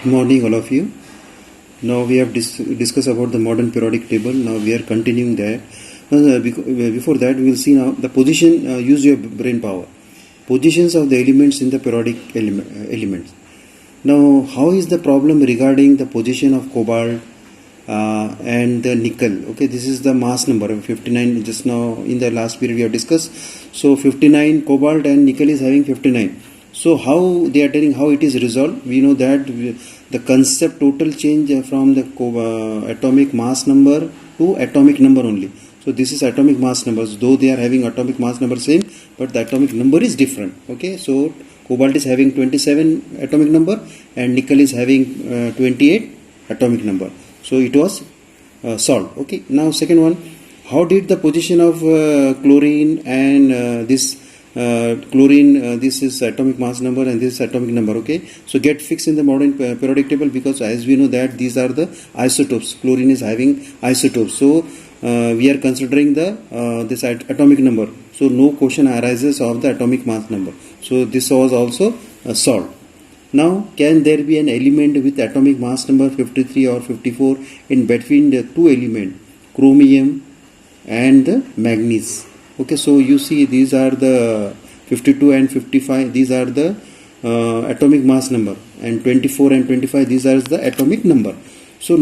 Good morning, all of you. Now we have discussed about the modern periodic table. Now we are continuing that. Before that, we will see now the position. Use your brain power. Positions of the elements in the periodic elements. Now, how is the problem regarding the position of cobalt and the nickel? Okay, this is the mass number of 59. Just now in the last period we have discussed. So 59 cobalt and nickel is having 59. So how they are telling how it is resolved? We know that the concept total change from the atomic mass number to atomic number only. So this is atomic mass numbers, though they are having atomic mass number same, but the atomic number is different. Okay, so cobalt is having 27 atomic number and nickel is having 28 atomic number. So it was solved. Okay, now second one, how did the position of chlorine and this chlorine, this is atomic mass number and this is atomic number. Okay, so get fixed in the modern periodic table, because as we know that these are the isotopes. Chlorine is having isotopes, so we are considering the this atomic number. So no question arises of the atomic mass number. So this was also solved. Now, can there be an element with atomic mass number 53 or 54 in between the two elements, chromium and the manganese? Okay, so you see these are the 52 and 55, these are the atomic mass number, and 24 and 25, these are the atomic number. So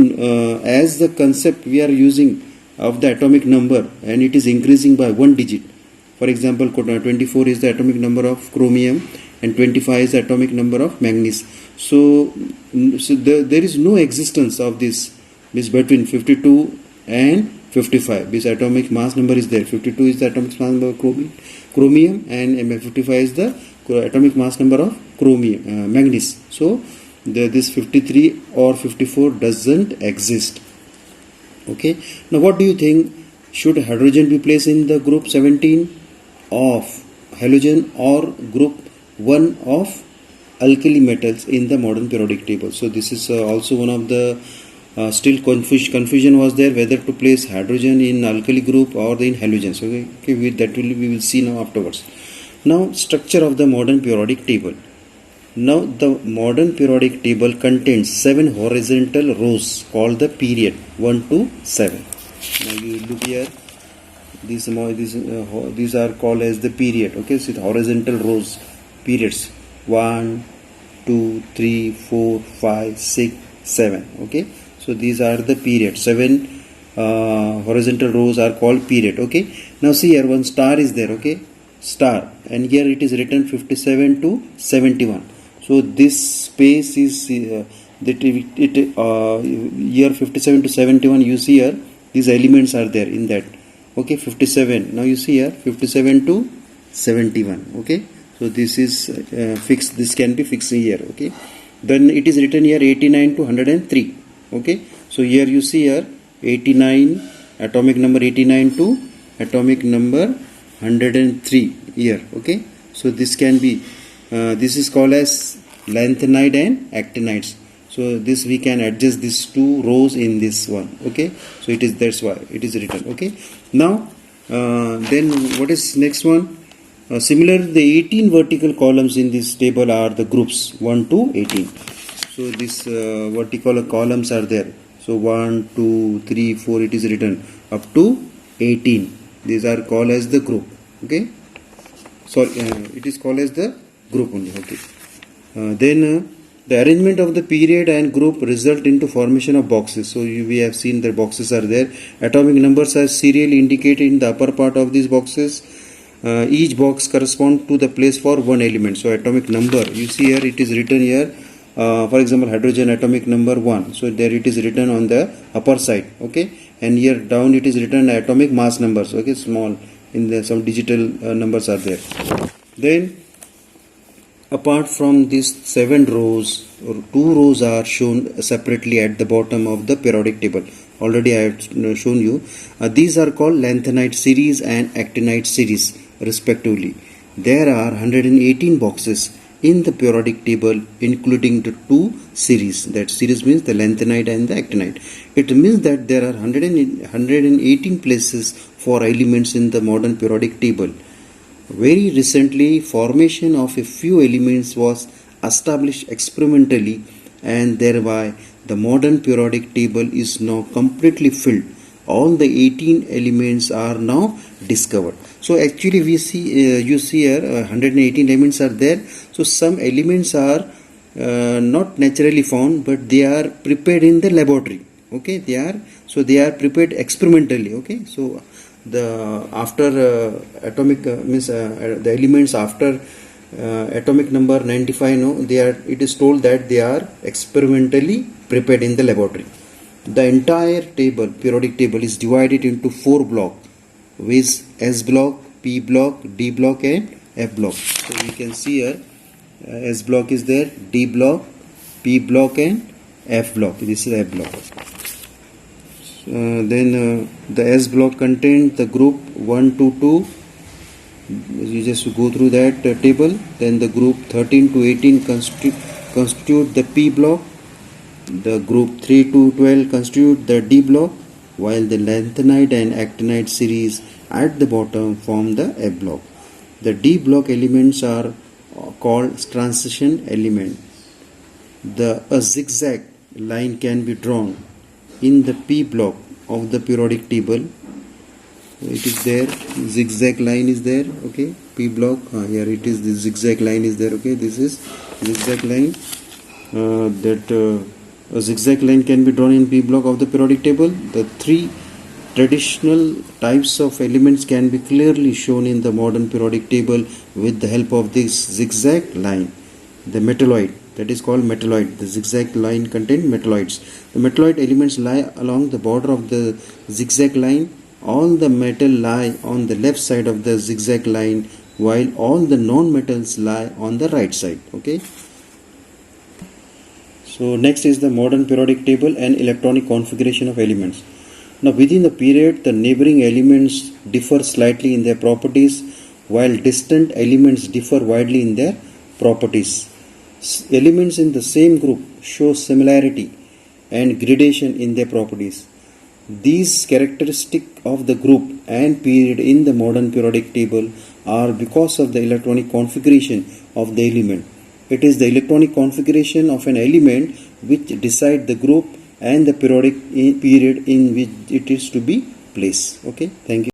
as the concept we are using of the atomic number, and it is increasing by one digit. For example, 24 is the atomic number of chromium and 25 is the atomic number of manganese. So there is no existence of this between 52 and 55. This atomic mass number is there. 52 is the atomic mass number of chromium and 55 is the atomic mass number of chromium, manganese. So this 53 or 54 doesn't exist. Okay. Now what do you think? Should hydrogen be placed in the group 17 of halogen or group 1 of alkali metals in the modern periodic table? So this is also one of the still confusion was there whether to place hydrogen in alkali group or in halogens. Okay, we will see now afterwards. Now, structure of the modern periodic table. Now the modern periodic table contains 7 horizontal rows called the period 1 to 7. Now you look here. These are called as the period. Okay, so horizontal rows, periods 1, 2, 3, 4, 5, 6, 7. Okay, so these are the period. 7 horizontal rows are called period. Okay, now see here one star is there. Okay, star, and here it is written 57 to 71. So this space is year 57 to 71. You see here these elements are there in that. Okay, 57. Now you see here 57 to 71. Okay, so this is fixed. This can be fixed here. Okay, then it is written here 89 to 103. Okay, so here you see here 89, atomic number 89 to atomic number 103 here. Okay, so this can be this is called as lanthanide and actinides. So this we can adjust these two rows in this one. Okay, so it is, that's why it is written. Okay, now then what is next one? Similarly, the 18 vertical columns in this table are the groups 1 to 18. So these vertical columns are there. So 1, 2, 3, 4 it is written up to 18. These are called as the group. Okay, sorry, it is called as the group only. Okay, then the arrangement of the period and group result into formation of boxes. So we have seen the boxes are there. Atomic numbers are serially indicated in the upper part of these boxes. Each box corresponds to the place for one element. So atomic number, you see here it is written here. For example, hydrogen atomic number 1. So there it is written on the upper side. Okay, and here down it is written atomic mass numbers. Okay, small in the some digital numbers are there. Then apart from these 7 rows, or 2 rows are shown separately at the bottom of the periodic table. Already I have shown you. These are called lanthanide series and actinide series respectively. There are 118 boxes in the periodic table, including the 2 series. That series means the lanthanide and the actinide. It means that there are 118 places for elements in the modern periodic table. Very recently, formation of a few elements was established experimentally and thereby the modern periodic table is now completely filled. All the 18 elements are now discovered. So actually we see you see here 118 elements are there. So some elements are not naturally found, but they are prepared in the laboratory. Okay, they are prepared experimentally. Okay, so the after atomic means the elements after atomic number 95, no, it is told that they are experimentally prepared in the laboratory. The entire table, periodic table, is divided into 4 blocks, with S block, P block, D block and F block. So we can see here S block is there, D block, P block and F block. This is F block. Then the S block contains the group 1 to 2. You just go through that table. Then the group 13 to 18 constitute the P block. The group 3 to 12 constitute the D block, while the lanthanide and actinide series at the bottom form the F block. The D block elements are called transition element. A zigzag line can be drawn in the P block of the periodic table. It is there, zigzag line is there. Okay, P block, here it is, the zigzag line is there. Okay, this is zigzag line. A zigzag line can be drawn in P block of the periodic table. The 3 traditional types of elements can be clearly shown in the modern periodic table with the help of this zigzag line. The metalloid, that is called metalloid. The zigzag line contains metalloids. The metalloid elements lie along the border of the zigzag line. All the metal lie on the left side of the zigzag line, while all the non-metals lie on the right side. Okay. So next is the modern periodic table and electronic configuration of elements. Now within the period, the neighboring elements differ slightly in their properties, while distant elements differ widely in their properties. Elements in the same group show similarity and gradation in their properties. These characteristics of the group and period in the modern periodic table are because of the electronic configuration of the element. It is the electronic configuration of an element which decides the group and the periodic period in which it is to be placed. Okay, thank you.